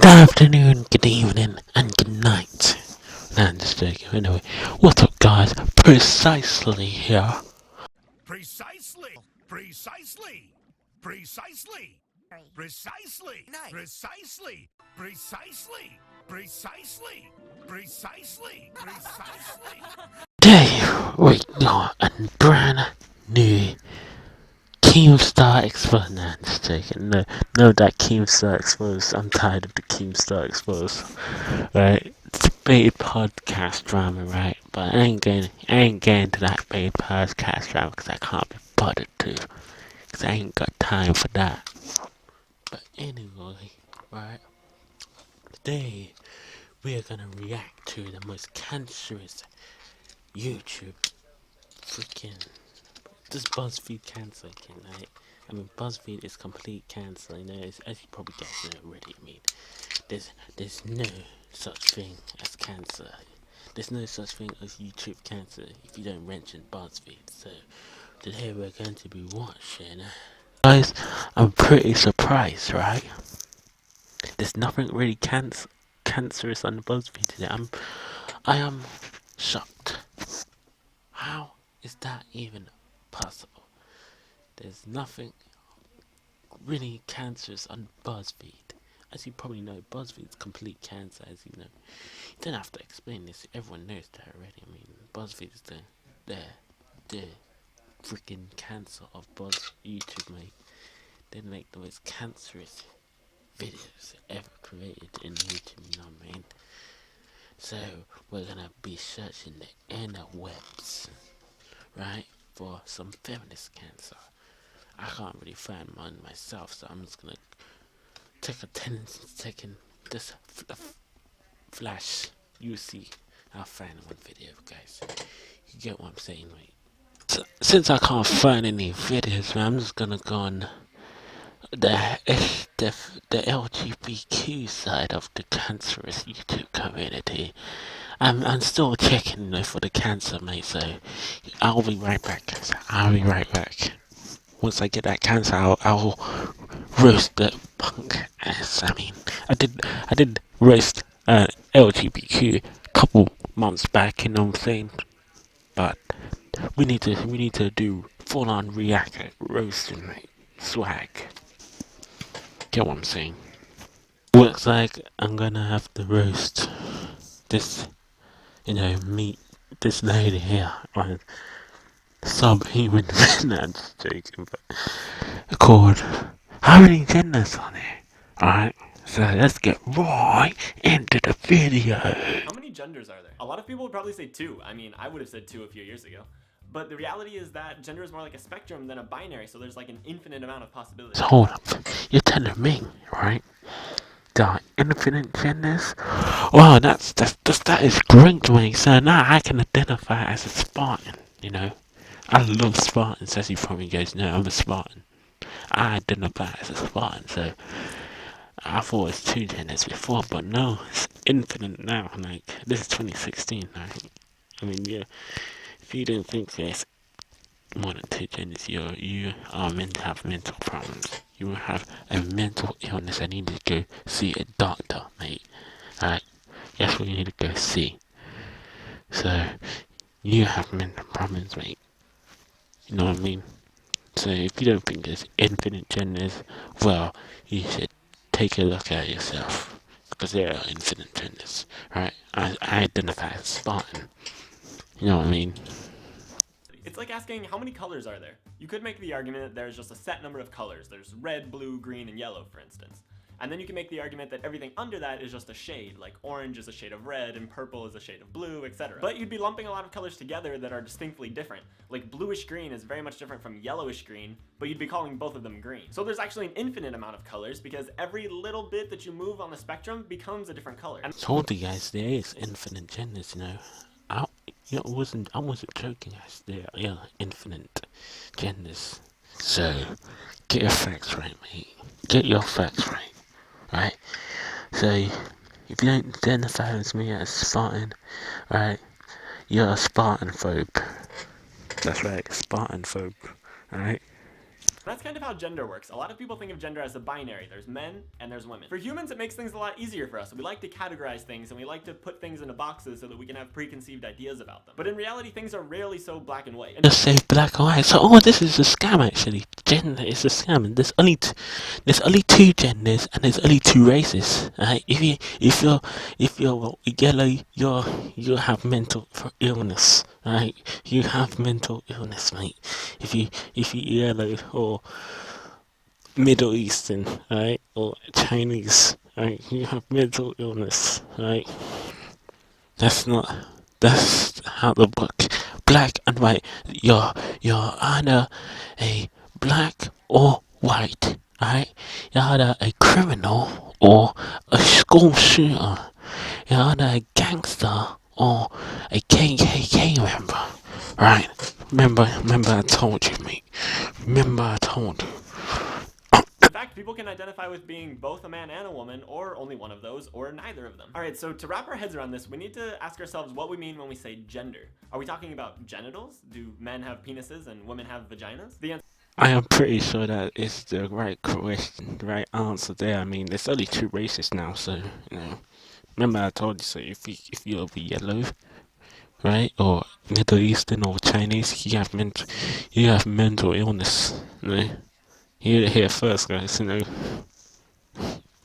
Good afternoon, good evening, and good night. Nah, I'm just joking. Anyway, what's up, guys? Precisely here. Precisely. Precisely. Precisely. Precisely. Precisely. Precisely. Precisely. Precisely. Precisely. Today, we got a brand new Keemstar Exposed. Nah, I'm just joking. No, that Keemstar Exposed. I'm tired of the Keemstar Exposed. Right? It's a bait podcast drama, right? But I ain't getting to that bait podcast drama because I can't be bothered to. Because I ain't got time for that. But anyway, right? Today, we are gonna react to the most cancerous YouTube freaking. This BuzzFeed cancer again, right? I mean, BuzzFeed is complete cancer, you know, as you probably guys know already. I mean, there's no such thing as cancer. There's no such thing as YouTube cancer if you don't mention BuzzFeed. So, today we're going to be watching. Guys, I'm pretty surprised, right? There's nothing really cancerous on BuzzFeed today. I am shocked. How is that even possible? There's nothing really cancerous on BuzzFeed. As you probably know, BuzzFeed's complete cancer, as you know. You don't have to explain this, everyone knows that already. I mean, BuzzFeed is the freaking cancer of YouTube, mate. They make the most cancerous videos ever created in YouTube, you know what I mean? So, we're gonna be searching the interwebs, right, for some feminist cancer. I can't really find mine myself, so I'm just gonna take a tendency taking this flash. You see, I'll find one video, guys. You get what I'm saying, mate? So, since I can't find any videos, man, I'm just gonna go on the the LGBTQ side of the cancerous YouTube community. I'm still checking, you know, for the cancer, mate. So I'll be right back, guys. I'll be right back. Once I get that cancer, I'll roast the punk ass. I mean, I did roast LGBTQ a couple months back, you know what I'm saying? But we need to do full on react roasting, mate. Swag. Get what I'm saying? Looks like I'm gonna have to roast this, you know, meet this lady here on subhuman. Nah, I'm just joking, but called how many genders on there? Alright, so let's get right into the video. How many genders are there? A lot of people would probably say 2. I mean, I would have said 2 a few years ago. But the reality is that gender is more like a spectrum than a binary, so there's like an infinite amount of possibilities. So hold up, you're telling me, right? There are infinite genders? Wow, that is great to me. So now I can identify as a Spartan, you know? I love Spartans, as you probably guys know, I'm a Spartan. I identify as a Spartan, so I thought it was 2 genders before, but no, it's infinite now. Like, this is 2016, right? I mean, yeah, if you don't think there's more than 2 genders, you are meant to have mental problems. You will have a mental illness and need to go see a doctor, mate. Alright, that's what you need to go see. So, you have mental problems, mate. You know what I mean? So, if you don't think there's infinite genders, well, you should take a look at yourself. Because there are infinite genders, right? I identify as Spartan. You know what I mean? It's like asking how many colors are there? You could make the argument that there's just a set number of colors. There's red, blue, green, and yellow, for instance. And then you can make the argument that everything under that is just a shade, like orange is a shade of red and purple is a shade of blue, etc. But you'd be lumping a lot of colors together that are distinctly different. Like bluish green is very much different from yellowish green, but you'd be calling both of them green. So there's actually an infinite amount of colors because every little bit that you move on the spectrum becomes a different color. I told you guys there is infinite genders, you know. I wasn't joking, guys. There are infinite genders. So get your facts right, mate. Get your facts right. Right? So, if you don't identify as me as Spartan, right, you're a Spartan phobe. That's right, Spartan phobe, right? That's kind of how gender works. A lot of people think of gender as a binary. There's men and there's women. For humans, it makes things a lot easier for us. We like to categorize things and we like to put things into boxes so that we can have preconceived ideas about them. But in reality, things are rarely so black and white. Just say black and white. So, oh, this is a scam actually. Gender is a scam, and there's only two genders, and there's only two races. Right? If you're yellow, you have mental illness. Right? You have mental illness, mate. If you yellow or Middle Eastern, right, or Chinese, right, you have mental illness, right. That's how the book. Black and white. You're either a black or white, right? You're either a criminal or a school shooter. You're either a gangster or a KKK member, right? Remember I told you, mate. Remember I told you. In fact, people can identify with being both a man and a woman, or only one of those, or neither of them. Alright, so to wrap our heads around this, we need to ask ourselves what we mean when we say gender. Are we talking about genitals? Do men have penises and women have vaginas? The answer I am pretty sure that is the right question, the right answer there. I mean, there's only two races now, so you know. Remember, I told you so. If you're yellow, right, or Middle Eastern or Chinese, you have mental illness. You know, you heard it here first, guys. You know.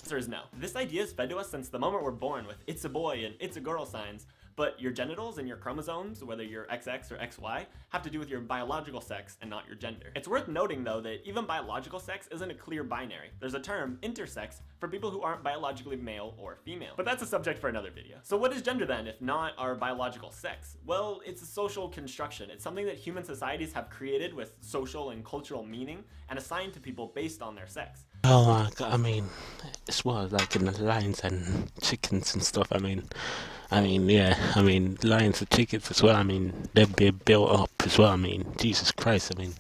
answer is no. This idea is fed to us since the moment we're born with "it's a boy" and "it's a girl" signs, but your genitals and your chromosomes, whether you're XX or XY, have to do with your biological sex and not your gender. It's worth noting though that even biological sex isn't a clear binary. There's a term, intersex, for people who aren't biologically male or female. But that's a subject for another video. So what is gender then, if not our biological sex? Well, it's a social construction. It's something that human societies have created with social and cultural meaning and assigned to people based on their sex. Oh, I mean, it's what like in the lions and chickens and stuff. I mean, yeah. I mean, lions and chickens as well. I mean, they're being built up as well. I mean, Jesus Christ. I mean,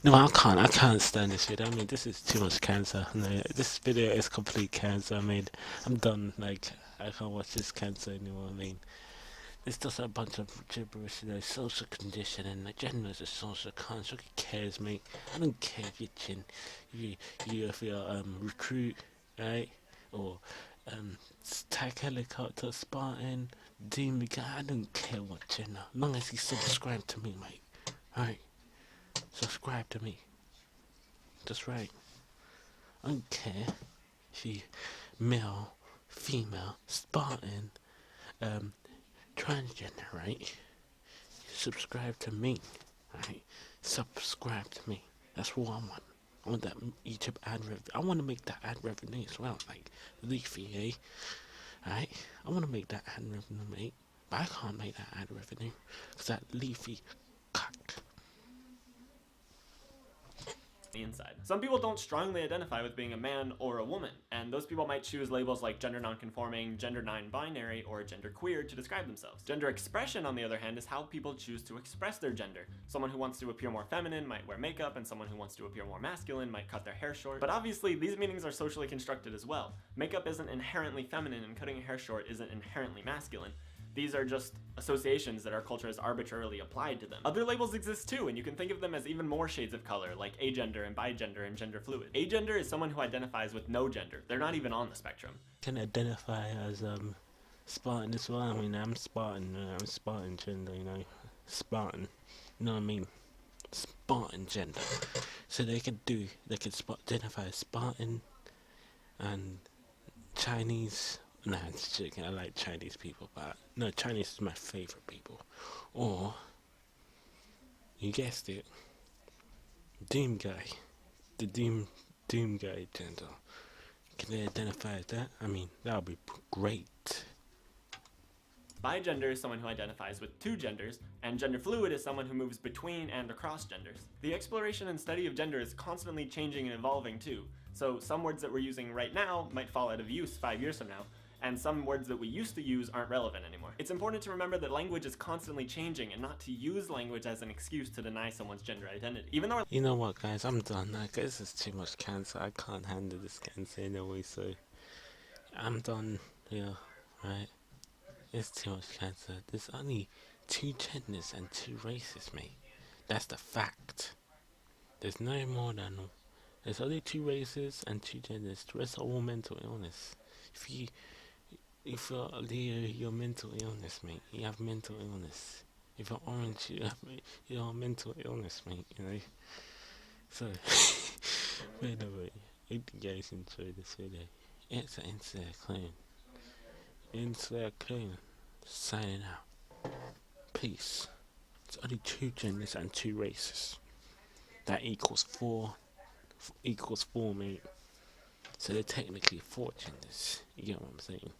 no, I can't stand this video. I mean, this is too much cancer. No, this video is complete cancer. I mean, I'm done. Like, I can't watch this cancer anymore. I mean, it's just a bunch of gibberish, you know, social conditioning. The gender is a social construct. Who cares, mate? I don't care if you're if you're recruit, right? Or tag helicopter, Spartan, Doom guy. I don't care what gender. As long as you subscribe to me, mate. Right? Subscribe to me. That's right. I don't care if you male, female, Spartan, transgender, right? Subscribe to me, right? Subscribe to me. That's what I want. I want that YouTube ad revenue. I want to make that ad revenue as well, like Leafy, right? I want to make that ad revenue, mate. But I can't make that ad revenue because that Leafy cock. The inside. Some people don't strongly identify with being a man or a woman, and those people might choose labels like gender nonconforming, gender non-binary, or gender queer to describe themselves. Gender expression, on the other hand, is how people choose to express their gender. Someone who wants to appear more feminine might wear makeup, and someone who wants to appear more masculine might cut their hair short. But obviously, these meanings are socially constructed as well. Makeup isn't inherently feminine, and cutting your hair short isn't inherently masculine. These are just associations that our culture has arbitrarily applied to them. Other labels exist too, and you can think of them as even more shades of color, like agender and bigender and gender fluid. Agender is someone who identifies with no gender. They're not even on the spectrum. Can identify as Spartan as well. I mean, I'm Spartan. I'm Spartan gender. You know, Spartan. You know what I mean? Spartan gender. So they can identify as Spartan and Chinese. Nah, it's joking. I like Chinese people, but no, Chinese is my favorite people. Or, you guessed it, Doom guy. The Doom guy gender. Can they identify as that? I mean, that would be great. Bigender is someone who identifies with two genders, and gender fluid is someone who moves between and across genders. The exploration and study of gender is constantly changing and evolving too, so some words that we're using right now might fall out of use 5 years from now, and some words that we used to use aren't relevant anymore. It's important to remember that language is constantly changing and not to use language as an excuse to deny someone's gender identity. Even though you know what, guys, I'm done. Like, this is too much cancer. I can't handle this cancer anyway, so I'm done. Yeah, right? It's too much cancer. There's only two genders and two races, mate. That's the fact. There's no more than There's only two races and two genders. The rest are all mental illness. If you if you're Leo, you're mental illness, mate. You have mental illness. If you're orange, you're mental illness, mate. You know. So, anyway, hope you guys enjoy this video. It's an Insular Clone. Insular Clone. Signing out. Peace. It's only two genders and two races. That equals four. Equals four, mate. So they're technically four genders. You get what I'm saying?